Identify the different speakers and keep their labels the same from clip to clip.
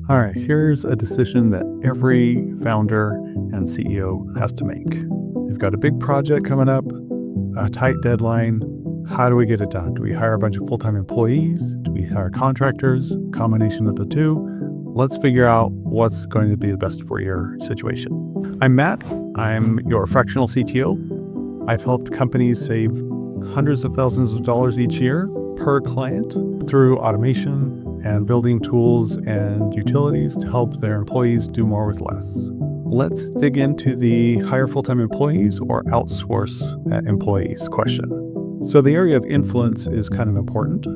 Speaker 1: All right, here's a decision that every founder and CEO has to make. They've got a big project coming up, a tight deadline. How do we get it done? Do we hire a bunch of full-time employees? Do we hire contractors? Combination of the two? Let's figure out what's going to be the best for your situation. I'm Matt. I'm your fractional CTO. I've helped companies save hundreds of thousands of dollars each year per client through automation and building tools and utilities to help their employees do more with less. Let's dig into the hire full-time employees or outsource employees question. So the area of influence is kind of important.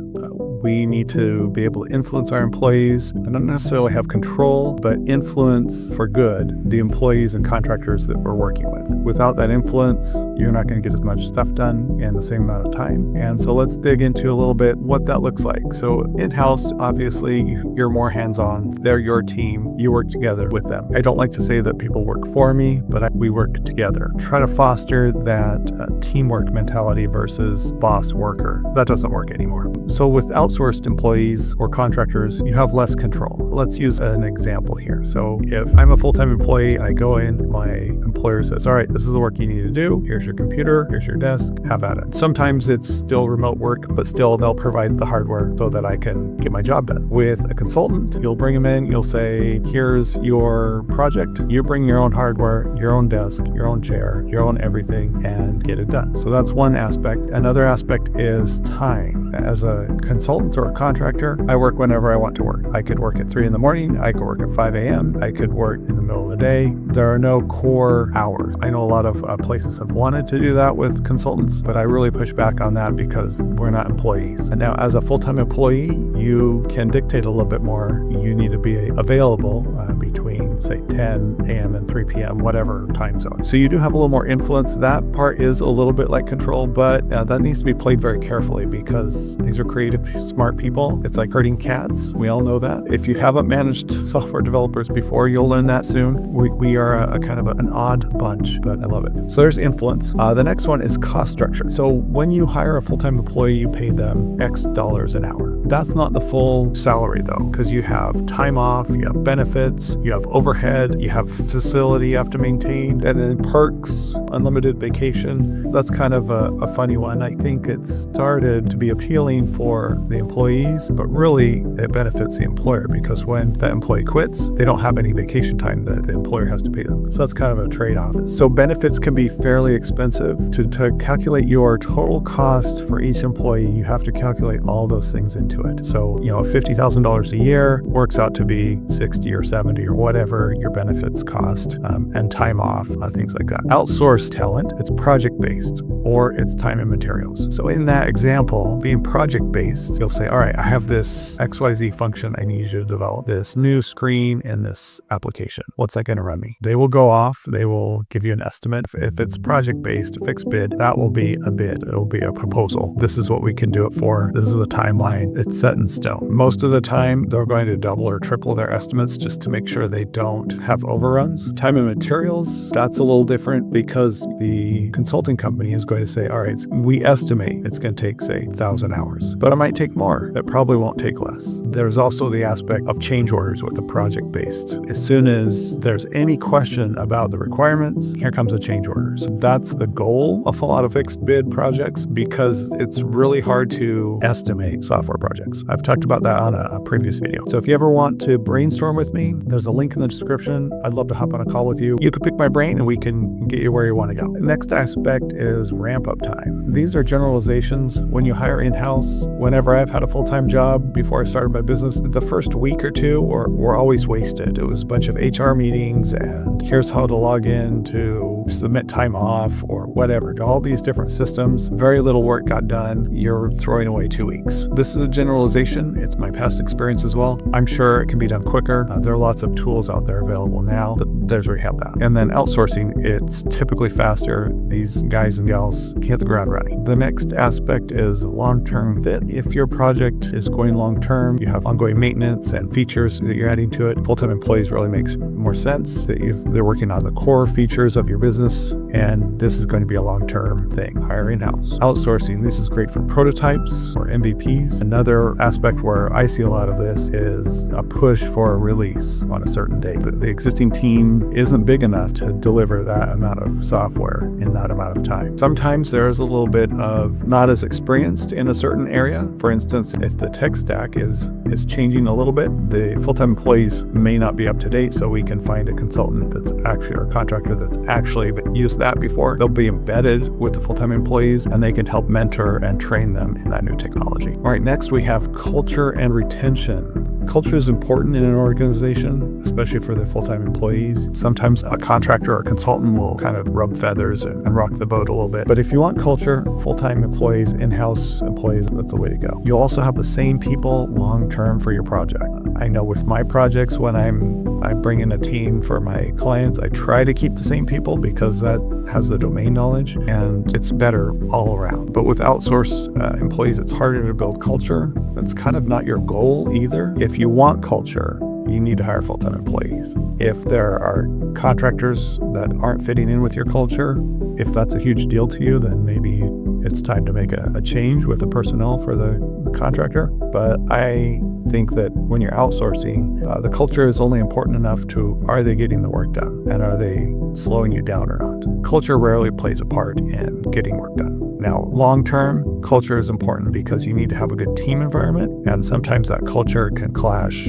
Speaker 1: We need to be able to influence our employees and not necessarily have control, but influence for good the employees and contractors that we're working with. Without that influence, you're not going to get as much stuff done in the same amount of time. And so let's dig into a little bit what that looks like. So in-house, obviously, you're more hands-on. They're your team. You work together with them. I don't like to say that people work for me, but we work together. Try to foster that teamwork mentality versus boss-worker. That doesn't work anymore. So with outsourced employees or contractors, you have less control. Let's use an example here. So if I'm a full-time employee, I go in, my employer says, all right, this is the work you need to do. Here's your computer, here's your desk, have at it. Sometimes it's still remote work, but still they'll provide the hardware so that I can get my job done. With a consultant, you'll bring them in, you'll say, here's your project. You bring your own hardware, your own desk, your own chair, your own everything, and get it done. So that's one aspect. Another aspect is time. As a consultant or a contractor, I work whenever I want to work. I could work at 3 a.m, I could work at 5 a.m, I could work in the middle of the day. There are no core hours. I know a lot of places have wanted to do that with consultants, but I really push back on that because we're not employees. And now as a full-time employee, you can dictate a little bit more. You need to be available between say 10 a.m. and 3 p.m, whatever time zone. So you do have a little more influence. That part is a little bit like control, but that needs to be played very carefully because these are creative, smart people. It's like herding cats. We all know that. If you haven't managed software developers before, you'll learn that soon. We are a kind of an odd bunch, but I love it. So there's influence. The next one is cost structure. So when you hire a full-time employee, you pay them X dollars an hour. That's not the full salary though, because you have time off, you have benefits, you have overhead, you have facility you have to maintain, and then perks, unlimited vacation. That's kind of a funny one. I think it started to be appealing for the employees, but really it benefits the employer because when that employee quits, they don't have any vacation time that the employer has to pay them. So that's kind of a trade-off. So benefits can be fairly expensive. To calculate your total cost for each employee, you have to calculate all those things into it. So, $50,000 a year works out to be 60 or 70 or whatever your benefits cost, and time off, things like that. Outsourced talent, it's project-based or it's time and materials. So in that example, being project-based, you'll say, all right, I have this XYZ function I need you to develop, this new screen in this application. What's that going to run me? They will go off. They will give you an estimate. If it's project-based, a fixed bid, that will be a bid. It'll be a proposal. This is what we can do it for. This is the timeline. It's set in stone. Most of the time, they're going to double or triple their estimates just to make sure they don't have overruns. Time and materials, that's a little different because the consulting company is going to say, all right, we estimate it's going to take, say, 1,000 hours, but it might take more. It probably won't take less. There's also the aspect of change orders with the project-based. As soon as there's any question about the requirements, here comes a change order. So that's the goal of a lot of fixed bid projects because it's really hard to estimate software projects. I've talked about that on a previous video. So if you ever want to brainstorm with me, there's a link in the description. I'd love to hop on a call with you. You can pick my brain and we can get you where you want to go. The next aspect is ramp up time. These are generalizations. When you hire in-house, whenever I've had a full-time job before I started my business, the first week or two were always wasted. It was a bunch of HR meetings and here's how to log in to submit time off or whatever. All these different systems. Very little work got done. You're throwing away 2 weeks. This is a generalization. It's my past experience as well. I'm sure it can be done quicker. There are lots of tools out there available now, but there's where you have that. And then outsourcing, it's typically faster. These guys and gals can hit the ground running. The next aspect is long-term fit. If your project is going long-term, you have ongoing maintenance and features that you're adding to it. Full-time employees really makes more sense that they're working on the core features of your business and this is going to be a long-term thing. Hire in-house. Outsourcing, this is great for prototypes or MVPs. Another aspect where I see a lot of this is a push for a release on a certain date. The existing team isn't big enough to deliver that amount of software in that amount of time. Sometimes there is a little bit of not as experienced in a certain area. For instance, if the tech stack is changing a little bit, the full-time employees may not be up to date, so we can find a consultant that's actually, or a contractor that's actually used that before. They'll be embedded with the full-time employees and they can help mentor and train them in that new technology. All right, next we have culture and retention. Culture is important in an organization, especially for the full-time employees. Sometimes a contractor or a consultant will kind of rub feathers and rock the boat a little bit. But if you want culture, full-time employees, in-house employees, that's the way to go. You'll also have the same people long-term for your project. I know with my projects, when I bring in a team for my clients, I try to keep the same people because that has the domain knowledge and it's better all around. But with outsourced employees, it's harder to build culture. That's kind of not your goal either. If you want culture, you need to hire full-time employees. If there are contractors that aren't fitting in with your culture, if that's a huge deal to you, then maybe it's time to make a change with the personnel for the contractor. But I think that when you're outsourcing, the culture is only important enough to, are they getting the work done? And are they slowing you down or not? Culture rarely plays a part in getting work done. Now, long-term, culture is important because you need to have a good team environment, and sometimes that culture can clash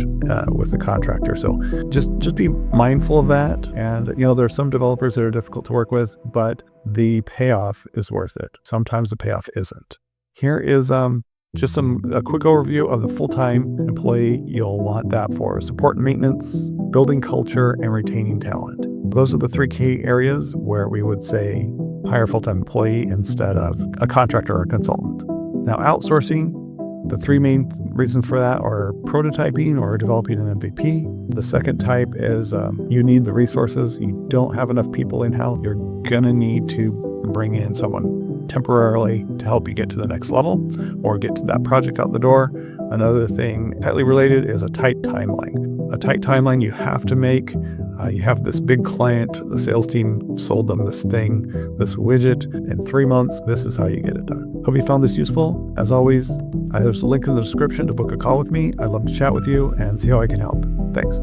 Speaker 1: with the contractor. So just be mindful of that. And, there are some developers that are difficult to work with, but the payoff is worth it. Sometimes the payoff isn't. Here is just a quick overview of the full-time employee. You'll want that for support and maintenance, building culture, and retaining talent. Those are the three key areas where we would say hire a full-time employee instead of a contractor or a consultant. Now, outsourcing, the three main reasons for that are prototyping or developing an MVP. The second type is you need the resources. You don't have enough people in-house. You're going to need to bring in someone temporarily to help you get to the next level or get to that project out the door. Another thing tightly related is a tight timeline. A tight timeline you have to make. You have this big client, the sales team sold them this thing, this widget in 3 months. This is how you get it done. Hope you found this useful. As always, there's a link in the description to book a call with me. I'd love to chat with you and see how I can help. Thanks.